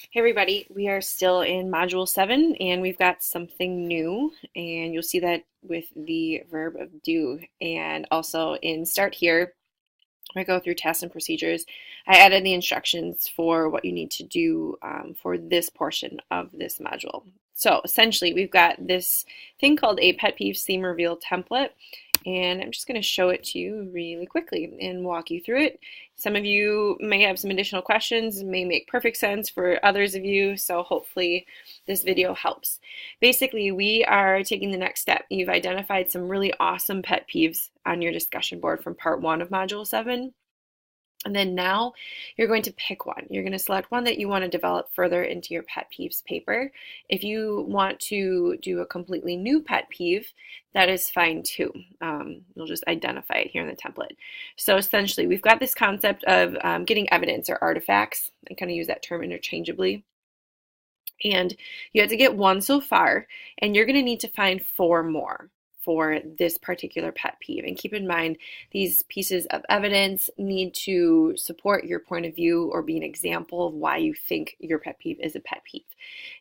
Hey everybody, we are still in Module 7 and we've got something new, and you'll see that with the verb of do. And also in Start Here, when I go through tasks and procedures, I added the instructions for what you need to do for this portion of this module. So essentially, we've got this thing called a pet peeves theme reveal template, and I'm just going to show it to you really quickly and walk you through it. Some of you may have some additional questions, may make perfect sense for others of you, so hopefully this video helps. Basically, we are taking the next step. You've identified some really awesome pet peeves on your discussion board from part 1 of Module 7. And then now you're going to pick one. You're going to select one that you want to develop further into your pet peeves paper. If you want to do a completely new pet peeve, that is fine too. You'll just identify it here in the template. So essentially, we've got this concept of getting evidence or artifacts. I kind of use that term interchangeably. And you have to get one so far, and you're going to need to find 4 more for this particular pet peeve. And keep in mind, these pieces of evidence need to support your point of view or be an example of why you think your pet peeve is a pet peeve.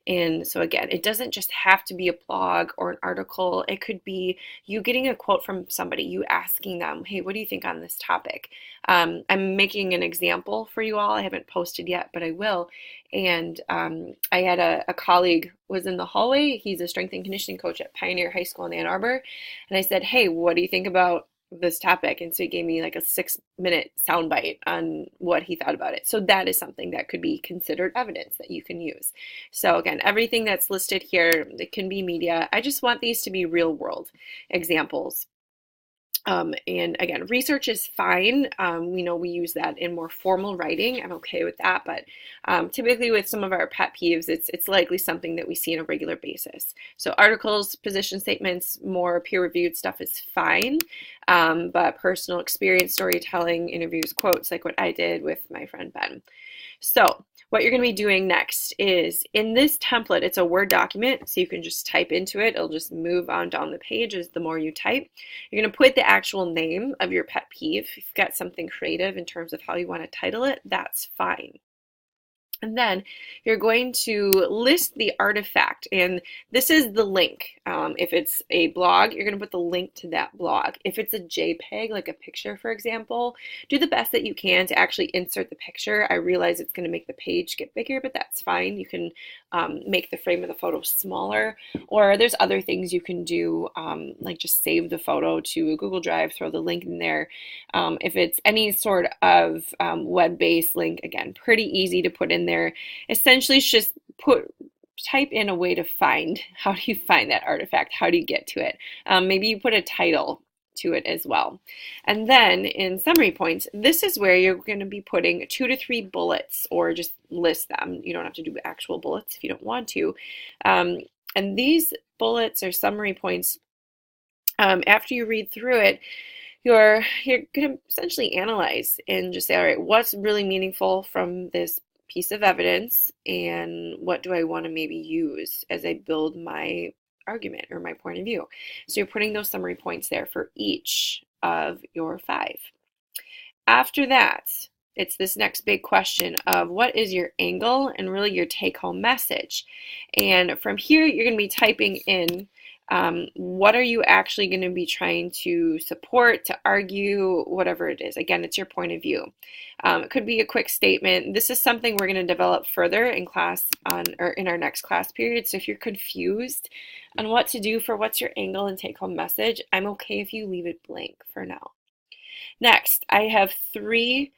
And so again, it doesn't just have to be a blog or an article. It could be you getting a quote from somebody, you asking them, hey, what do you think on this topic? I'm making an example for you all. I haven't posted yet, but I will. And I had a colleague was in the hallway. He's a strength and conditioning coach at Pioneer High School in Ann Arbor. And I said, hey, what do you think about this topic? And so he gave me like a 6-minute soundbite on what he thought about it. So that is something that could be considered evidence that you can use. So again, everything that's listed here, it can be media. I just want these to be real world examples. And again, research is fine. We know we use that in more formal writing. I'm okay with that, but typically with some of our pet peeves, it's likely something that we see on a regular basis. So articles, position statements, more peer-reviewed stuff is fine, but personal experience, storytelling, interviews, quotes, like what I did with my friend Ben. So what you're going to be doing next is in this template, it's a Word document, so you can just type into it. It'll just move on down the page as the more you type. You're going to put the actual name of your pet peeve. If you've got something creative in terms of how you want to title it, that's fine. And then you're going to list the artifact, and this is the link. If it's a blog, you're going to put the link to that blog. If it's a JPEG, like a picture, for example, do the best that you can to actually insert the picture. I realize it's going to make the page get bigger, but that's fine. You can make the frame of the photo smaller, or there's other things you can do, like just save the photo to a Google Drive, throw the link in there. If it's any sort of web-based link, again, pretty easy to put in there. Essentially, it's just type in a way to find. How do you find that artifact? How do you get to it? Maybe you put a title to it as well. And then in summary points, this is where you're going to be putting 2 to 3 bullets, or just list them. You don't have to do actual bullets if you don't want to. And these bullets or summary points, after you read through it, you're going to essentially analyze and just say, all right, what's really meaningful from this piece of evidence, and what do I want to maybe use as I build my argument or my point of view? So you're putting those summary points there for each of your 5. After that, it's this next big question of what is your angle and really your take-home message. And from here, you're going to be typing in what are you actually going to be trying to support, to argue, whatever it is. Again, it's your point of view. It could be a quick statement. This is something we're going to develop further in class or in our next class period. So if you're confused on what to do for what's your angle and take-home message, I'm okay if you leave it blank for now. Next, I have 3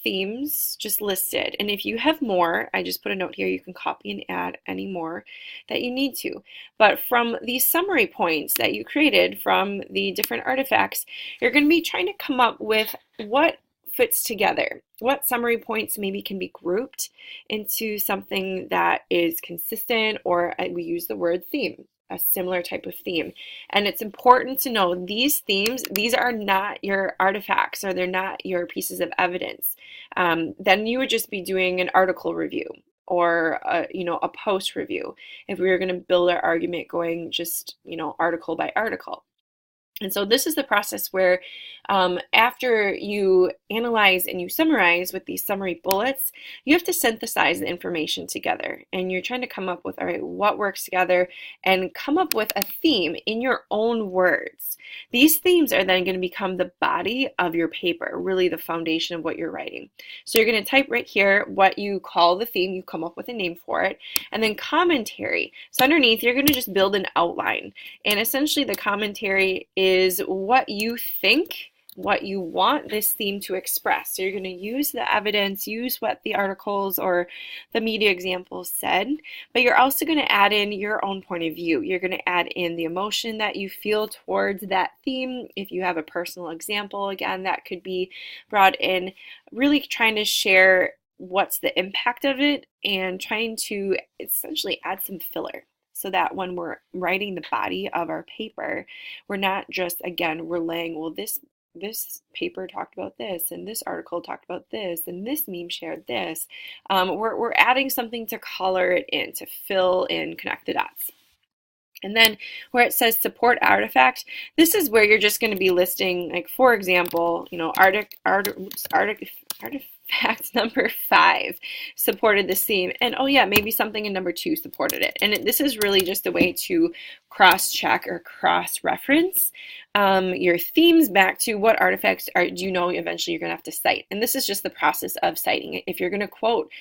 themes just listed, and if you have more, I just put a note here, you can copy and add any more that you need to. But from these summary points that you created from the different artifacts, you're going to be trying to come up with what fits together. What summary points maybe can be grouped into something that is consistent, or we use the word theme, a similar type of theme. And it's important to know these themes, these are not your artifacts, or they're not your pieces of evidence. Then you would just be doing an article review, or a post review if we were going to build our argument going just article by article. And so this is the process where after you analyze and you summarize with these summary bullets, you have to synthesize the information together. And you're trying to come up with, all right, what works together and come up with a theme in your own words. These themes are then going to become the body of your paper, really the foundation of what you're writing. So you're going to type right here what you call the theme, you come up with a name for it, and then commentary. So underneath, you're going to just build an outline. And essentially the commentary is what you think, what you want this theme to express. So you're going to use the evidence, use what the articles or the media examples said, but you're also going to add in your own point of view. You're going to add in the emotion that you feel towards that theme. If you have a personal example, again, that could be brought in, really trying to share what's the impact of it and trying to essentially add some filler, so that when we're writing the body of our paper, we're not just, again, relaying, well, this paper talked about this, and this article talked about this, and this meme shared this. We're adding something to color it in, to fill in, connect the dots. And then where it says support artifact, this is where you're just going to be listing, like, for example, artifact number 5 supported this theme, and oh yeah, maybe something in number 2 supported it. And this is really just a way to cross-check or cross-reference your themes back to what artifacts do you know eventually you're going to have to cite. And this is just the process of citing it. If you're going to quote,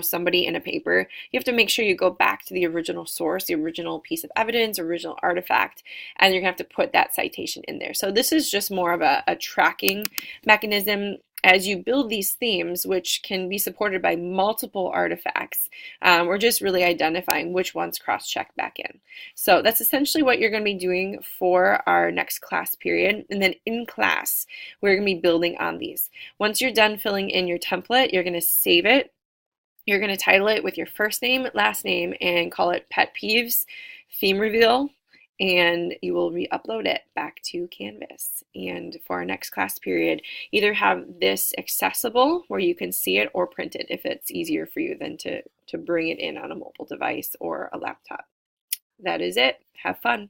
somebody in a paper, you have to make sure you go back to the original source, the original piece of evidence, original artifact, and you're going to have to put that citation in there. So this is just more of a tracking mechanism as you build these themes, which can be supported by multiple artifacts. We're just really identifying which ones cross-check back in. So that's essentially what you're going to be doing for our next class period. And then in class, we're going to be building on these. Once you're done filling in your template, you're going to save it. You're going to title it with your first name, last name, and call it Pet Peeves Theme Reveal. And you will re-upload it back to Canvas. And for our next class period, either have this accessible where you can see it, or print it if it's easier for you than to bring it in on a mobile device or a laptop. That is it. Have fun.